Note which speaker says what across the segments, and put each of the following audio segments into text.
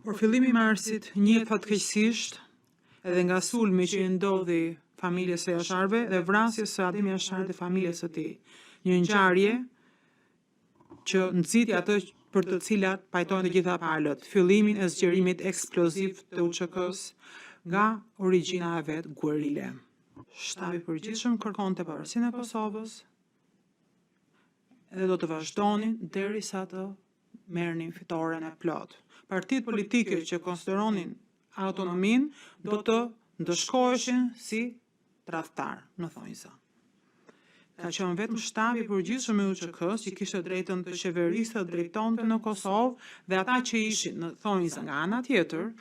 Speaker 1: Por fillimi i marsit njihet fatkeqësisht edhe nga sulmi që i ndodhi familjes së Jasharëve dhe vrasjes së Adem Jashar dhe familjes së tij. Një ngjarje që nxiti atë për të cilat pajtojnë të gjitha palët, fillimin e zgjerimit eksploziv të UÇK-s nga origjina e vet guerile. Shtabi i përgjithshëm kërkonte pavarësinë e Kosovës dhe do të vazhdonin derisa të merrnin fitoren e plot. Partitë politike që konsideronin autonominë do të ndëshkoheshin si tradhtar, në thonjza. Ka qenë vetëm shtabi i përgjithshëm i UÇK-s që kishte drejtën të qeverisë, të drejtonte në Kosovë dhe ata që ishin në thonjza nga ana tjetër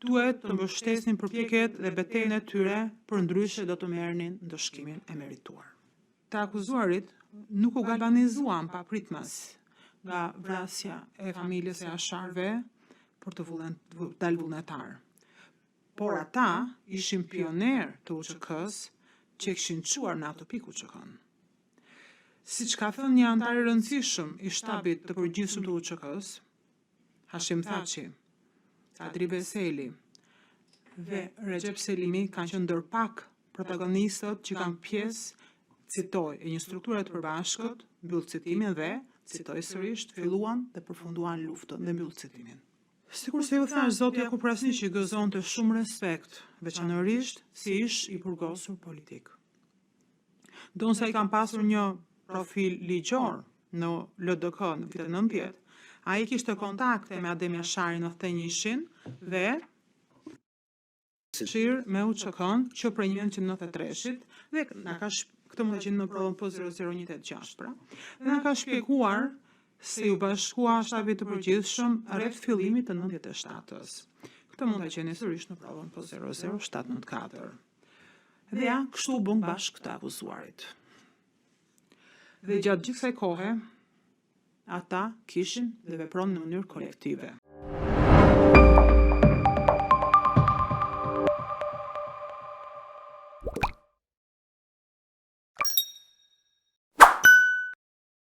Speaker 1: duhet të mbështesnin përpjekjet dhe betejën e tyre, përndryshe do të merrnin ndëshkimin e merituar. Të akuzuarit nuk u galvanizuan papritmas nga vrasja e familjes së Jasharëve për të dalë vullnetar. Por ata ishin pioner të UÇK-s që kishin çuar në atë pikë UÇK-n. Siç ka thënë një antar i rëndësishëm i shtabit të përgjithshëm të UÇK-s, Hashim Thaçi, Adri Veseli dhe Recep Selimi kanë qenë ndër pak protagonistët që kanë pjesë, citoj, e një strukture të përbashkët, mbyll citimin dhe, citoj sërish, filluan dhe përfunduan luftën dhe mbyll citimin. Sikur se ju thash, zoti Jakub Krasniqi gëzonte shumë respekt, veçanërisht si ish i burgosur politik. Donsa i kanë pasur një profil ligjor në LDK në vitet 90, ai kishte kontakte me Adem Jasharin në thënjishin dhe shirë me UÇK-n që prej 1993-shit dhe këtë mund të gjeni në provën P00186, pra, dhe na ka shpjeguar se u bashkua shtabit të përgjithshëm rreth fillimit të 97-s. Këtë mund ta gjeni sërish në provën P00794. Dhe ja, kështu u bën bashkë të akuzuarit. Dhe gjatë gjithë kësaj kohe, ata kishin dhe vepronin në mënyrë kolektive.